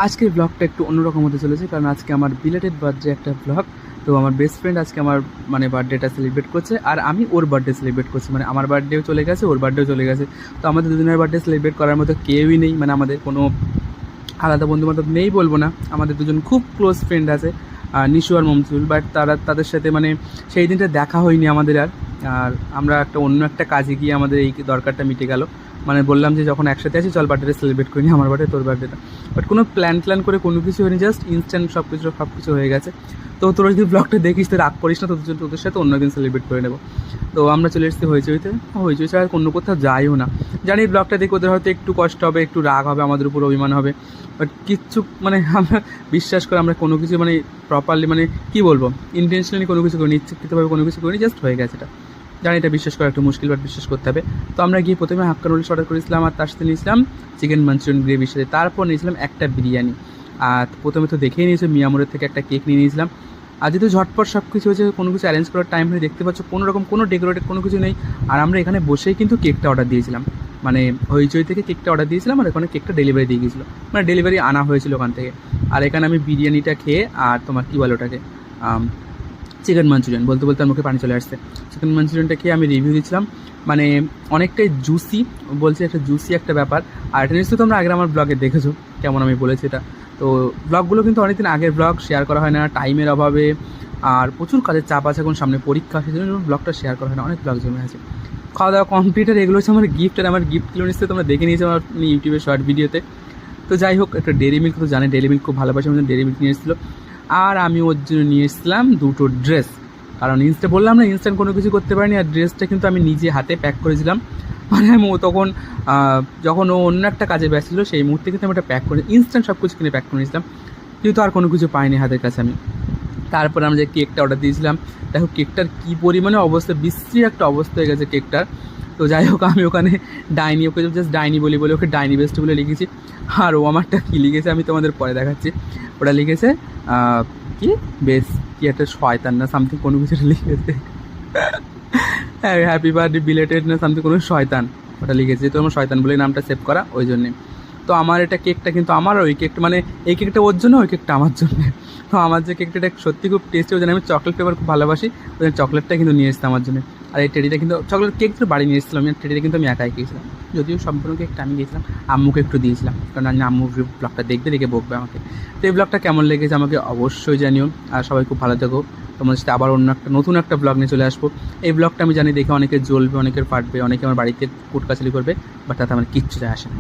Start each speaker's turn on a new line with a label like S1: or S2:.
S1: আজকের ব্লগটা একটু অন্যরকম হতে চলেছে, কারণ আজকে আমার বিলেটেড বার্থডে একটা ব্লগ। তো আমার বেস্ট ফ্রেন্ড আজকে আমার বার্থডেটা সেলিব্রেট করছে, আর আমি ওর বার্থডে সেলিব্রেট করছি। আমার বার্থডেও চলে গেছে, ওর বার্থডেও চলে গেছে। তো আমাদের দুজনের বার্থডে সেলিব্রেট করার মতো কেউই নেই, আমাদের কোনো আলাদা বন্ধুবান্ধব নেই বলবো না। আমাদের দুজন খুব ক্লোজ ফ্রেন্ড আছে, নিশু আর মমসুল, বাট তাদের সাথে সেই দিনটা দেখা হয়নি আমাদের। আর আমরা অন্য একটা কাজে গিয়ে আমাদের এই দরকারটা মিটে গেল। বললাম যে যখন একসাথে আছি চল বার্থডে সেলিব্রেট করিনি, আমার বার্থডে তোর বার্থডেটা। বাট কোনো প্ল্যান করে কোনো কিছু হয়নি, জাস্ট ইনস্ট্যান্ট সব কিছু হয়ে গেছে। তো তোরা যদি ব্লগটা দেখিস তো রাগ করিস না, তোদের সাথে অন্য দিন সেলিব্রেট করে নেবো। তো আমরা চলে এসেছি হইচই ছাড়া অন্য কোথাও যাইও না। জানি ব্লগটা দেখে ওদের হয়তো একটু কষ্ট হবে, একটু রাগ হবে, আমাদের উপর অভিমান হবে, বাট কিচ্ছু আমরা বিশ্বাস করে আমরা কোনো কিছু প্রপারলি কী বলবো, ইন্টেনশনালি কোনো কিছু করিনি, ইচ্ছাকৃতভাবে কোনো কিছু করিনি, জাস্ট হয়ে গেছে। এটা জানি এটা বিশ্বাস করা একটু মুশকিল, বাট বিশ্বাস করতে হবে। তো আমরা গিয়ে প্রথমে হাক্কা নুডলস অর্ডার করেছিলাম, আর তার সাথে নিয়েছিলাম চিকেন মাঞ্চুরিয়ান গ্রেভির সাথে। তারপর নিয়েছিলাম একটা বিরিয়ানি, আর প্রথমে তো দেখেই নিয়েছিলাম মিয়ামোড়ের থেকে একটা কেক নিয়ে নিয়েছিলাম। আর যেহেতু ঝটপট সব কিছু হয়েছে, কোনো কিছু অ্যারেঞ্জ করার টাইম হয়ে দেখতে পাচ্ছ কোনো রকম কোনো ডেকোরেটেড কোনো কিছু নেই। আর আমরা এখানে বসেই কিন্তু কেকটা অর্ডার দিয়েছিলাম, হইচই থেকে কেকটা অর্ডার দিয়েছিলাম, আর ওখানে কেকটা ডেলিভারি দিয়ে গিয়েছিলো, ডেলিভারি আনা হয়েছিল ওখান থেকে। আর এখানে আমি বিরিয়ানিটা খেয়ে, আর তোমার কী বলো ওটাকে, চিকেন মাঞ্চুরিয়ান বলতে বলতে আমার মুখে পানি চলে আসছে। চিকেন মাঞ্চুরিয়ানটা খেয়ে আমি রিভিউ দিচ্ছিলাম, অনেকটাই জুসি, বলছি একটা জুসি একটা ব্যাপার। আর এটা নিশ্চয়ই তোমরা আগের আমার ব্লগে দেখেছো কেমন আমি বলেছি এটা। তো ব্লগগুলো কিন্তু অনেকদিন আগের ব্লগ, শেয়ার করা হয় না টাইমের অভাবে, আর প্রচুর কাজের চাপ আছে, এখন সামনে পরীক্ষা, সেই জন্য ব্লগটা শেয়ার করা হয় না, অনেক ব্লগ জমে আছে। খাওয়া দাওয়া কমপ্লিট, আর এগুলো হচ্ছে আমার গিফট, আর আমার গিফটগুলো নিশ্চয়ই তোমরা দেখে নিয়েছো আমার ইউটিউবের শর্ট ভিডিওতে। তো যাই হোক, একটা ডেরি মিল্ক তো জানে, ডেরি মিল্ক খুব ভালোবাসে, আমাদের ডেরি মিল্ক নিয়ে এসেছিলো। আর আমি ওর জন্য নিয়ে এসেছিলাম দুটো ড্রেস, কারণ বললাম না ইনস্ট্যান্ট কোনো কিছু করতে পারিনি। আর ড্রেসটা কিন্তু আমি নিজে হাতে প্যাক করেছিলাম, আমি তখন যখন ও অন্য একটা কাজে ব্যস্ত ছিল সেই মুহূর্তে কিন্তু আমি ওটা প্যাক করে ইনস্ট্যান্ট সব কিছু কিনে প্যাক করে নিয়েছিলাম, যেহেতু আর কোনো কিছু পাইনি হাতের কাছে আমি। তারপরে আমরা যে কেকটা অর্ডার দিয়েছিলাম, দেখো কেকটার কী পরিমাণে অবস্থা, বিশ্রী একটা অবস্থা হয়ে গেছে কেকটার। তো যাই হোক, আমি ওখানে ডাইনি, ওকে জাস্ট ডাইনি বলে ওকে ডাইনি বেস্ট বলে লিখেছি। আর ও আমারটা কী লিখেছে আমি তোমাদের পরে দেখাচ্ছি। ওটা লিখেছে কি বেশ কি একটা শয়তান না সামথিং কোনো কিছু লিখেছে, হ্যাপি বার্থডে বিলেটেড না সামথিং কোনো শয়তান, ওটা লিখেছে। তো আমার শয়তান বলে নামটা সেভ করা, ওই জন্যে। তো আমার এটা কেকটা কিন্তু আমার, ওই কেকটা এই কেকটা ওর জন্য, ওই কেকটা আমার জন্য। তো আমার যে কেকটা সত্যি খুব টেস্টি, ওই জন্য আমি চকলেট ফ্লেভার খুব ভালোবাসি, ওই জন্য চকলেটটা কিন্তু নিয়ে এসেছে আমার জন্য। আর এই টেডিটা কিন্তু চকলেট কেক তো বাড়ি নিয়ে এসেছিলাম, টেডিটা কিন্তু আমি একাই খেয়েছিলাম, যদিও সম্পূর্ণ কেকটা আমি গিয়েছিলাম, আম্মুকে একটু দিয়েছিলাম, কারণ আমি আম্মু ব্লগটা দেখে বকবে আমাকে। তো এই ব্লগটা কেমন লেগেছে আমাকে অবশ্যই জানিও, আর সবাই খুব ভালো থেকো। তোমাদের সাথে আবার অন্য একটা নতুন একটা ব্লগ নিয়ে চলে আসবো। এই ব্লগটা আমি জানি দেখে অনেকের জ্বলবে, অনেকের ফাটবে, অনেকে আমার বাড়িতে কোর্টকাচালি করবে, বাট তাতে আমার কিচ্ছু যায় আসে না।